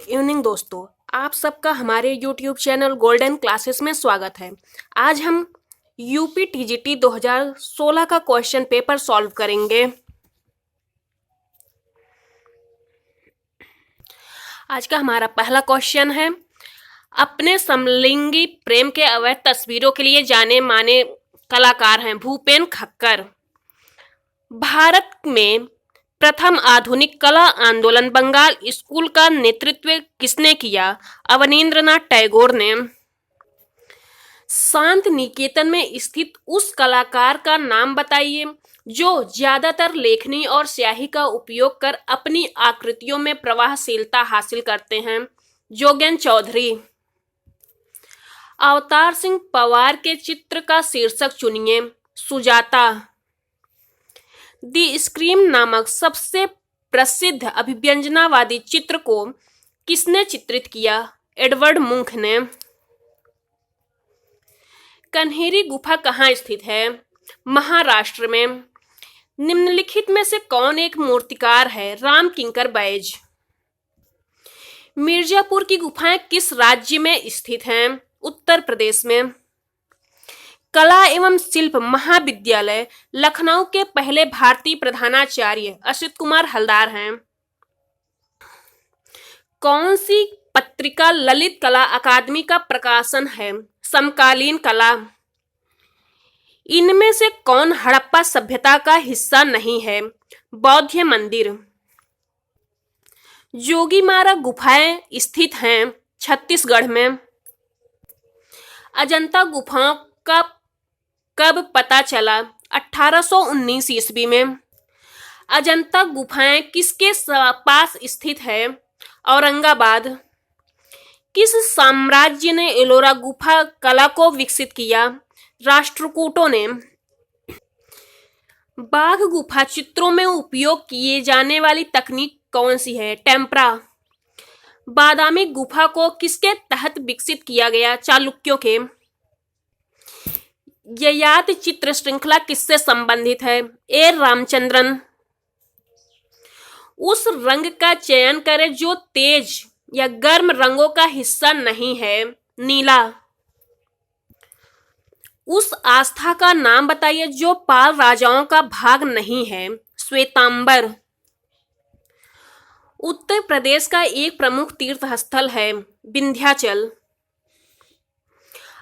Evening दोस्तों, आप सबका हमारे YouTube चैनल गोल्डन क्लासेस में स्वागत है। आज हम यूपी टीजीटी 2016 का क्वेश्चन पेपर सॉल्व करेंगे। आज का हमारा पहला क्वेश्चन है, अपने समलिंगी प्रेम के अवैध तस्वीरों के लिए जाने माने कलाकार हैं भूपेन खक्कर। भारत में प्रथम आधुनिक कला आंदोलन बंगाल स्कूल का नेतृत्व किसने किया? अवनींद्रनाथ टैगोर ने। शांत निकेतन में स्थित उस कलाकार का नाम बताइए जो ज्यादातर लेखनी और स्याही का उपयोग कर अपनी आकृतियों में प्रवाहशीलता हासिल करते हैं। जोगेन चौधरी। अवतार सिंह पवार के चित्र का शीर्षक चुनिए। सुजाता। दी स्क्रीम नामक सबसे प्रसिद्ध अभिव्यंजनावादी चित्र को किसने चित्रित किया? एडवर्ड मुंक ने। कन्हेरी गुफा कहाँ स्थित है? महाराष्ट्र में। निम्नलिखित में से कौन एक मूर्तिकार है? राम किंकर बैज। मिर्जापुर की गुफाएं किस राज्य में स्थित हैं? उत्तर प्रदेश में। कला एवं शिल्प महाविद्यालय लखनऊ के पहले भारतीय प्रधानाचार्य असित कुमार हलदार हैं। कौन सी पत्रिका ललित कला अकादमी का प्रकाशन है? समकालीन कला। इनमें से कौन हड़प्पा सभ्यता का हिस्सा नहीं है? बौद्ध मंदिर। जोगीमारा गुफाएं स्थित हैं छत्तीसगढ़ में। अजंता गुफाओं का कब पता चला? 1819 ईस्वी में। अजंता गुफाएं किसके पास स्थित है? औरंगाबाद। किस साम्राज्य ने एलोरा गुफा कला को विकसित किया? राष्ट्रकूटों ने। बाघ गुफा चित्रों में उपयोग किए जाने वाली तकनीक कौन सी है? टेम्परा। बादामी गुफा को किसके तहत विकसित किया गया? चालुक्यों के। ययाति चित्र श्रृंखला किससे संबंधित है? ए रामचंद्रन। उस रंग का चयन करें जो तेज या गर्म रंगों का हिस्सा नहीं है। नीला। उस आस्था का नाम बताइए जो पाल राजाओं का भाग नहीं है। श्वेतांबर। उत्तर प्रदेश का एक प्रमुख तीर्थ स्थल है विंध्याचल।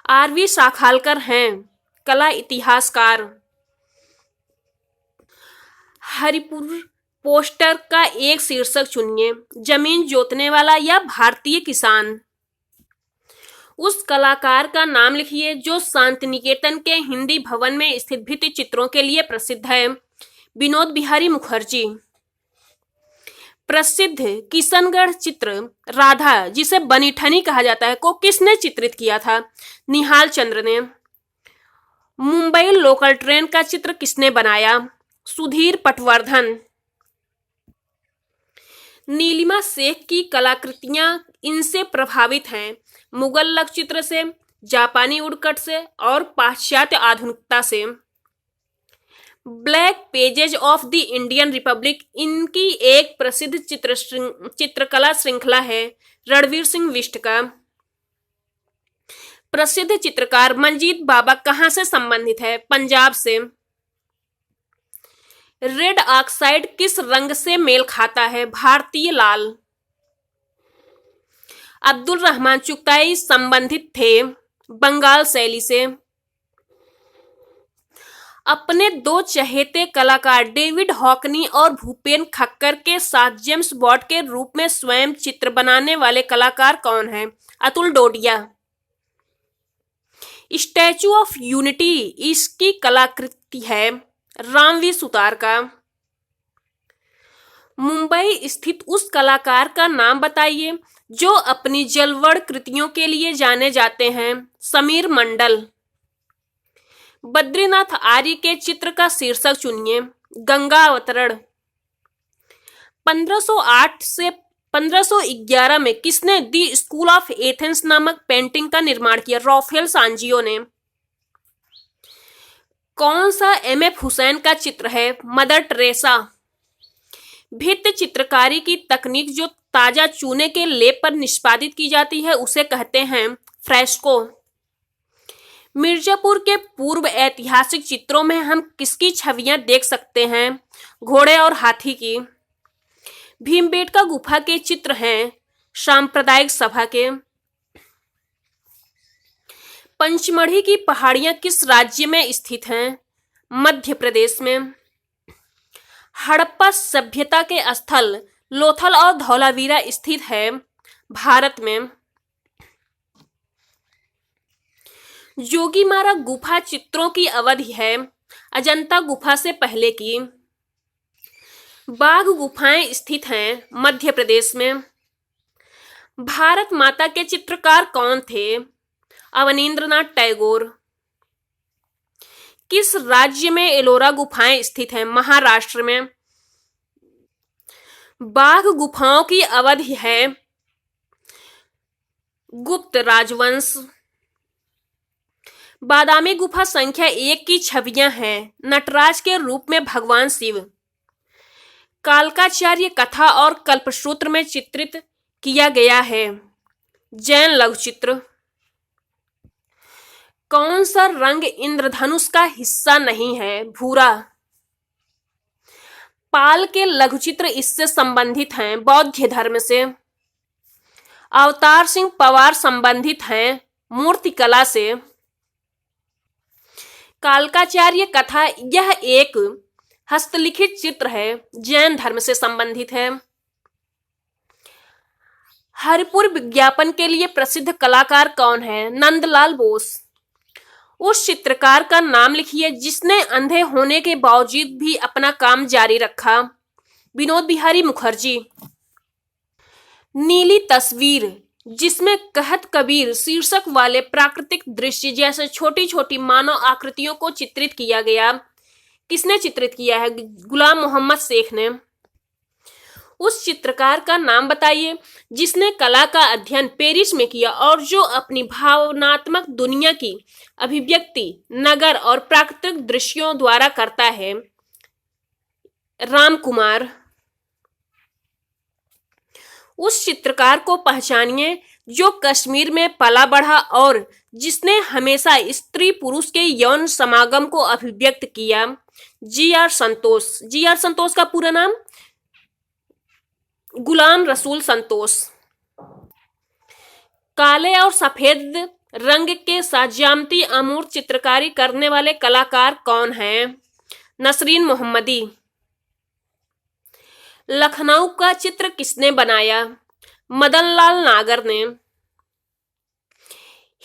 आरवी शाखालकर हैं कला इतिहासकार। हरिपुर पोस्टर का एक शीर्षक चुनिए। जमीन जोतने वाला या भारतीय किसान। उस कलाकार का नाम लिखिए जो शांतिनिकेतन के हिंदी भवन में स्थित भित्ति चित्रों के लिए प्रसिद्ध है। विनोद बिहारी मुखर्जी। प्रसिद्ध किशनगढ़ चित्र राधा, जिसे बनीठनी कहा जाता है, को किसने चित्रित किया था? निहाल चंद्र ने। मुंबई लोकल ट्रेन का चित्र किसने बनाया? सुधीर पटवर्धन। नीलिमा शेख की कलाकृतियां इनसे प्रभावित हैं। मुगल लक चित्र से, जापानी वुडकट से और पाश्चात्य आधुनिकता से। Black pages of the Indian Republic इनकी एक प्रसिद्ध चित्रकला श्रृंखला है रणवीर सिंह बिष्ट का। प्रसिद्ध चित्रकार मंजीत बाबा कहां से संबंधित है? पंजाब से। रेड ऑक्साइड किस रंग से मेल खाता है? भारतीय लाल। अब्दुल रहमान चुगताई संबंधित थे बंगाल शैली से। अपने दो चहेते कलाकार डेविड हॉकनी और भूपेन खक्कर के साथ जेम्स बॉन्ड के रूप में स्वयं चित्र बनाने वाले कलाकार कौन हैं? Atul Dodiya. Statue of unity इसकी कलाकृति है रामवी सुतार का। मुंबई स्थित उस कलाकार का नाम बताइए जो अपनी जलवड़ कृतियों के लिए जाने जाते हैं। समीर मंडल। बद्रीनाथ आर्य के चित्र का शीर्षक चुनिए। गंगा अवतरण। 1508 से 1511 में किसने दी स्कूल ऑफ एथेंस नामक पेंटिंग का निर्माण किया? राफेल सांजियो ने। कौन सा एम.एफ. हुसैन का चित्र है? Mother Teresa. भित्ति चित्रकारी की तकनीक जो ताजा चूने के लेप पर निष्पादित की जाती है उसे कहते हैं फ्रेस्को। मिर्जापुर के पूर्व ऐतिहासिक चित्रों में हम किसकी छवियां देख सकते हैं? घोड़े और हाथी की। भीमबेटका गुफा के चित्र हैं सांप्रदायिक सभा के। पंचमढ़ी की पहाड़ियां किस राज्य में स्थित हैं? मध्य प्रदेश में। हड़प्पा सभ्यता के स्थल लोथल और धौलावीरा स्थित है भारत में। जोगीमारा गुफा चित्रों की अवधि है अजंता गुफा से पहले की। बाघ गुफाएं स्थित हैं मध्य प्रदेश में। भारत माता के चित्रकार कौन थे? अवनींद्रनाथ टैगोर। किस राज्य में एलोरा गुफाएं स्थित हैं? महाराष्ट्र में। बाघ गुफाओं की अवधि है गुप्त राजवंश। बादामी गुफा संख्या 1 की छवियां हैं नटराज के रूप में भगवान शिव। कालकाचार्य कथा और कल्पसूत्र में चित्रित किया गया है जैन लघुचित्र। कौन सा रंग इंद्रधनुष का हिस्सा नहीं है? भूरा। पाल के लघुचित्र इससे संबंधित हैं बौद्ध धर्म से। अवतार सिंह पवार संबंधित हैं मूर्तिकला से। कालकाचार्य कथा यह एक हस्तलिखित चित्र है जैन धर्म से संबंधित है। हरिपुर विज्ञापन के लिए प्रसिद्ध कलाकार कौन है? नंदलाल बोस। उस चित्रकार का नाम लिखिए जिसने अंधे होने के बावजूद भी अपना काम जारी रखा। विनोद बिहारी मुखर्जी। नीली तस्वीर जिसमें कहत कबीर शीर्षक वाले प्राकृतिक दृश्य जैसे छोटी छोटी मानव आकृतियों को चित्रित किया गया, किसने चित्रित किया है? गुलाम मोहम्मद शेख ने। उस चित्रकार का नाम बताइए जिसने कला का अध्ययन पेरिस में किया और जो अपनी भावनात्मक दुनिया की अभिव्यक्ति नगर और प्राकृतिक दृश्यों द्वारा करता है। राम कुमार। उस चित्रकार को पहचानिए जो कश्मीर में पला बढ़ा और जिसने हमेशा स्त्री पुरुष के यौन समागम को अभिव्यक्त किया। जी.आर. संतोष। जी.आर. संतोष का पूरा नाम गुलाम रसूल संतोष। काले और सफेद रंग के साथ ज्यामिति अमूर्त चित्रकारी करने वाले कलाकार कौन हैं? नसरीन मोहम्मदी। लखनऊ का चित्र किसने बनाया? मदनलाल नागर ने।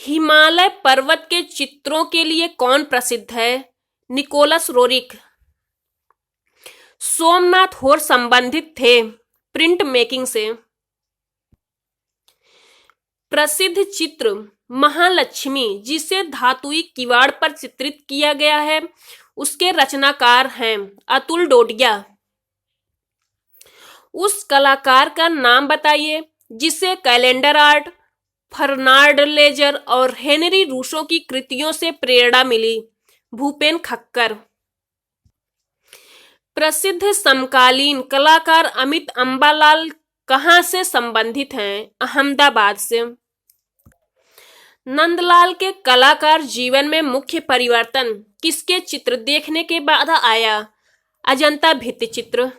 हिमालय पर्वत के चित्रों के लिए कौन प्रसिद्ध है? Nicholas Roerich. सोमनाथ होर संबंधित थे प्रिंट मेकिंग से। प्रसिद्ध चित्र महालक्ष्मी जिसे धातुई किवाड़ पर चित्रित किया गया है उसके रचनाकार हैं अतुल डोडिया। उस कलाकार का नाम बताइए जिसे कैलेंडर आर्ट, फर्नांड लेजर और हेनरी रूसो की कृतियों से प्रेरणा मिली। भूपेन खक्कर। प्रसिद्ध समकालीन कलाकार अमित अंबालाल कहां से संबंधित हैं? अहमदाबाद से। नंदलाल के कलाकार जीवन में मुख्य परिवर्तन किसके चित्र देखने के बाद आया? अजंता भित्ति चित्र।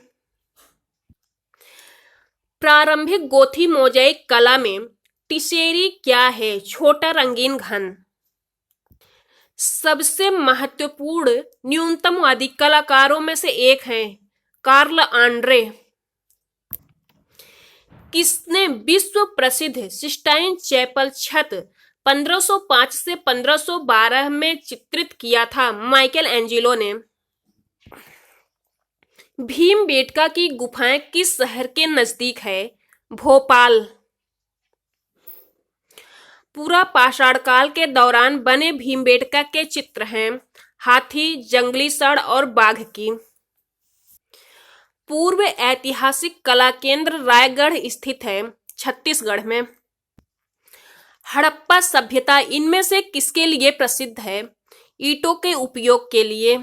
प्रारंभिक गोथी मोजाइक कला में टिसेरी क्या है? छोटा रंगीन घन। सबसे महत्वपूर्ण न्यूनतमवादी कलाकारों में से एक हैं कार्ल आंड्रे। किसने विश्व प्रसिद्ध सिस्टाइन चैपल छत 1505 से 1512 में चित्रित किया था? माइकल एंजेलो ने। भीमबेटका की गुफाएं किस शहर के नजदीक है? भोपाल। पूरा पाषाण काल के दौरान बने भीमबेटका के चित्र हैं हाथी, जंगली षण और बाघ की। पूर्व ऐतिहासिक कला केंद्र रायगढ़ स्थित है छत्तीसगढ़ में। हड़प्पा सभ्यता इनमें से किसके लिए प्रसिद्ध है? ईंटों के उपयोग के लिए।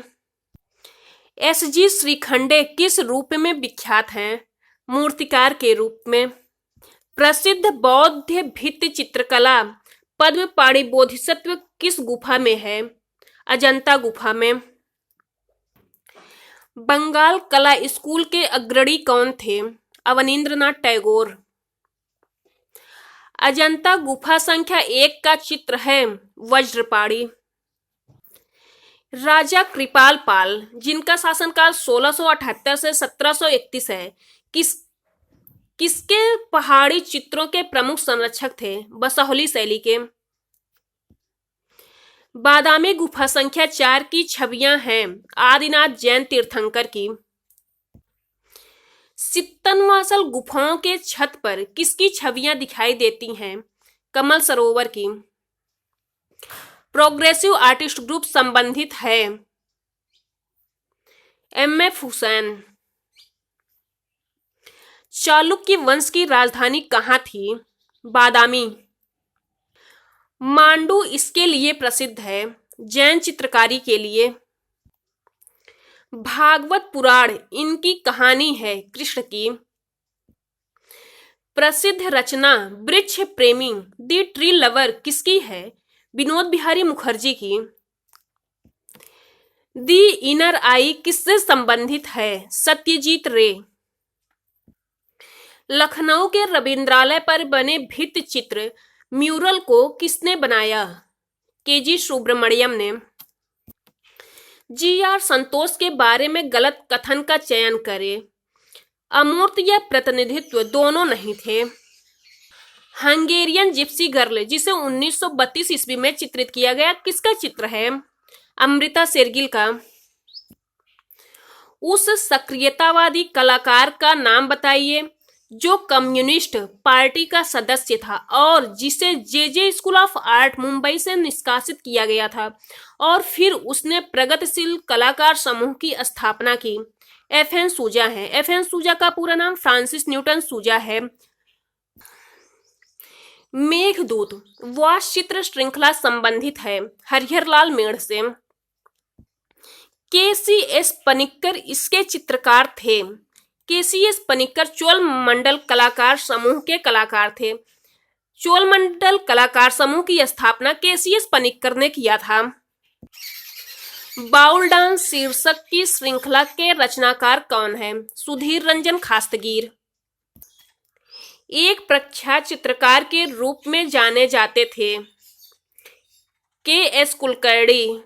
एस.जी. श्रीखंडे किस रूप में विख्यात हैं? मूर्तिकार के रूप में। प्रसिद्ध बौद्ध भित्ति चित्रकला पद्मपाणि बोधिसत्व किस गुफा में है? अजंता गुफा में। बंगाल कला स्कूल के अग्रणी कौन थे? अवनींद्रनाथ टैगोर। अजंता गुफा संख्या 1 का चित्र है वज्रपाणी। राजा कृपाल पाल, जिनका शासनकाल 1678 से 1731 है, किसके पहाड़ी चित्रों के प्रमुख संरक्षक थे? बसोहली शैली के। बादामी गुफा संख्या 4 की छवियां हैं आदिनाथ जैन तीर्थंकर की। सित्तनवासल गुफाओं के छत पर किसकी छवियां दिखाई देती हैं? कमल सरोवर की। प्रोग्रेसिव आर्टिस्ट ग्रुप संबंधित है एमएफ हुसैन। चालुक्य वंश की राजधानी कहाँ थी? बादामी। मांडू इसके लिए प्रसिद्ध है, जैन चित्रकारी के लिए। भागवत पुराण इनकी कहानी है कृष्ण की। प्रसिद्ध रचना वृक्ष प्रेमी द ट्री लवर किसकी है? विनोद बिहारी मुखर्जी की। दी इनर आई किससे संबंधित है? सत्यजीत रे। लखनऊ के रविंद्रालय पर बने भित्ति चित्र म्यूरल को किसने बनाया? केजी सुब्रमण्यम ने। जी.आर. संतोष के बारे में गलत कथन का चयन करें। अमूर्त या प्रतिनिधित्व दोनों नहीं थे। हंगेरियन जिप्सी गर्ल, जिसे 1932 ईस्वी में चित्रित किया गया, किसका चित्र है? अमृता शेरगिल का। उस सक्रियतावादी कलाकार का नाम बताइए जो कम्युनिस्ट पार्टी का सदस्य था और जिसे जे स्कूल ऑफ आर्ट मुंबई से निष्कासित किया गया था और फिर उसने प्रगतिशील कलाकार समूह की स्थापना की। एफ.एन. सूजा है। एफ.एन. सूजा का पूरा नाम फ्रांसिस न्यूटन सूजा है। मेघदूत वास चित्र श्रृंखला संबंधित है हरिहरलाल मेढ़ से। के.सी.एस. पनिक्कर इसके चित्रकार थे। के.सी.एस. पनिक्कर चोल मंडल कलाकार समूह के कलाकार थे। चोल मंडल कलाकार समूह की स्थापना के.सी.एस. पनिक्कर ने किया था। बाउल डांस शीर्षक की श्रृंखला के रचनाकार कौन है? सुधीर रंजन खास्तगीर। एक प्रख्यात चित्रकार के रूप में जाने जाते थे के.एस. कुलकर्णी।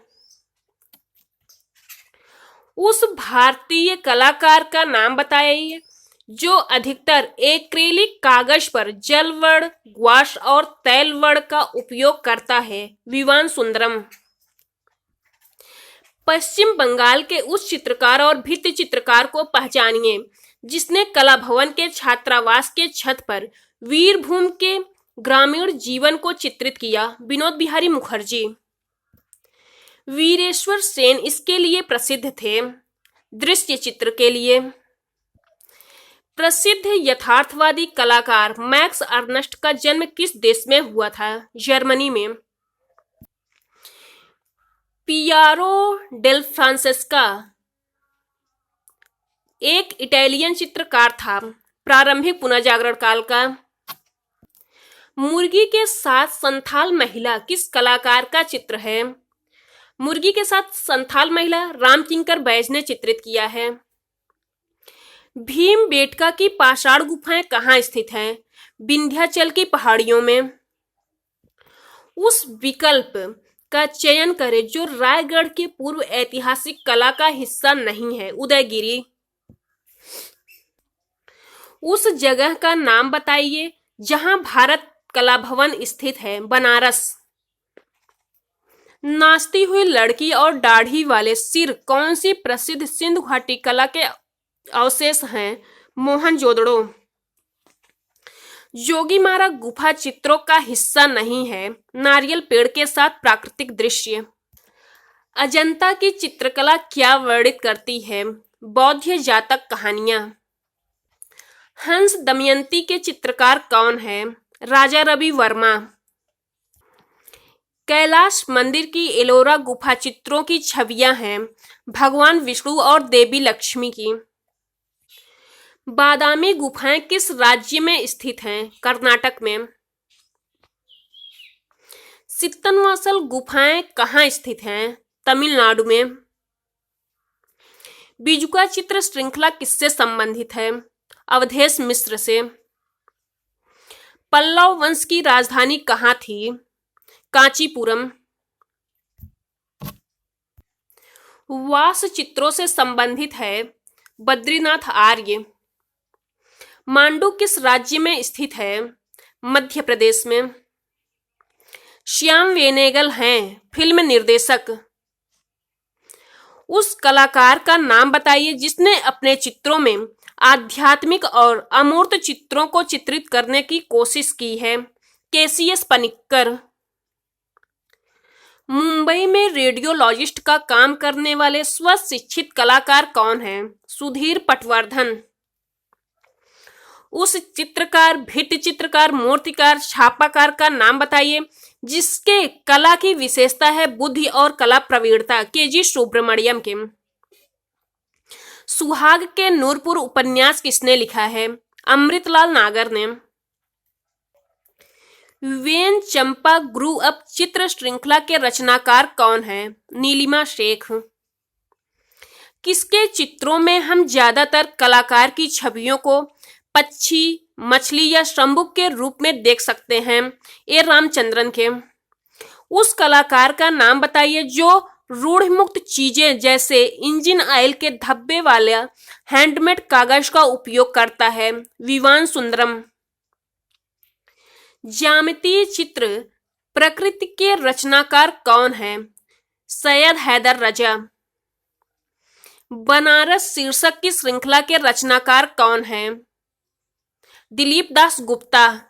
उस भारतीय कलाकार का नाम बताइए जो अधिकतर एक्रेलिक कागज पर जल वर्ण, ग्वाश और तैल वर्ण का उपयोग करता है। विवान सुंदरम। पश्चिम बंगाल के उस चित्रकार और भित्ति चित्रकार को पहचानिए जिसने कला भवन के छात्रावास के छत पर वीरभूम के ग्रामीण जीवन को चित्रित किया। विनोद बिहारी मुखर्जी। वीरेश्वर सेन इसके लिए प्रसिद्ध थे, दृश्य चित्र के लिए। प्रसिद्ध यथार्थवादी कलाकार मैक्स अर्नस्ट का जन्म किस देश में हुआ था? जर्मनी में। पियारो डेल फ्रांसेस्का एक इटालियन चित्रकार था, प्रारंभिक पुनर्जागरण काल का। मुर्गी के साथ संथाल महिला किस कलाकार का चित्र है? मुर्गी के साथ संथाल महिला रामकिंकर बैज ने चित्रित किया है। भीमबेटका की पाषाण गुफाएं कहाँ स्थित हैं? विंध्याचल की पहाड़ियों में। उस विकल्प का चयन करें जो रायगढ़ के पूर्व ऐतिहासिक कला का हिस्सा नहीं है। उदयगिरी। उस जगह का नाम बताइए जहां भारत कला भवन स्थित है। बनारस। नाचती हुई लड़की और दाढ़ी वाले सिर कौन सी प्रसिद्ध सिंधु घाटी कला के अवशेष हैं? मोहनजोदड़ो। जोगीमारा गुफा चित्रों का हिस्सा नहीं है। नारियल पेड़ के साथ प्राकृतिक दृश्य। अजंता की चित्रकला क्या वर्णित करती है? बौद्ध जातक कहानियां। हंस दमयंती के चित्रकार कौन है? राजा रवि वर्मा। कैलाश मंदिर की एलोरा गुफा चित्रों की छवियां हैं भगवान विष्णु और देवी लक्ष्मी की। बादामी गुफाएं किस राज्य में स्थित हैं? कर्नाटक में। सित्तनवासल गुफाएं कहाँ स्थित हैं? तमिलनाडु में। बीजुका चित्र श्रृंखला किससे संबंधित है? अवधेश मिश्र से। पल्लव वंश की राजधानी कहाँ थी? कांचीपुरम। वास चित्रों से संबंधित है? बद्रीनाथ आर्य। मांडू किस राज्य में स्थित है? मध्य प्रदेश में। श्याम बेनेगल हैं फिल्म निर्देशक। उस कलाकार का नाम बताइए जिसने अपने चित्रों में आध्यात्मिक और अमूर्त चित्रों को चित्रित करने की कोशिश की है। केसीएस पनिक्कर। मुंबई में रेडियोलॉजिस्ट का काम करने वाले स्वशिक्षित कलाकार कौन हैं? सुधीर पटवर्धन। उस चित्रकार, भित्ति चित्रकार, मूर्तिकार, छापाकार का नाम बताइए जिसके कला की विशेषता है बुद्धि और कला प्रवीणता। केजी सुब्रमण्यम के। सुहाग के नूरपुर उपन्यास किसने लिखा है? अमृतलाल नागर ने। वेन चंपा ग्रू अप चित्र श्रृंखला के रचनाकार कौन है? नीलिमा शेख। किसके चित्रों में हम ज्यादातर कलाकार की छवियों को पक्षी, मछली या शंभुक के रूप में देख सकते हैं? ए रामचंद्रन के। उस कलाकार का नाम बताइए जो रूढ़ मुक्त चीजें जैसे इंजन ऑयल के धब्बे वाला हैंडमेड कागज का उपयोग करता है? विवान सुंदरम। ज्यामितीय चित्र प्रकृति के रचनाकार कौन है? सैयद हैदर रजा। बनारस शीर्षक की श्रृंखला के रचनाकार कौन है? दिलीप दास गुप्ता।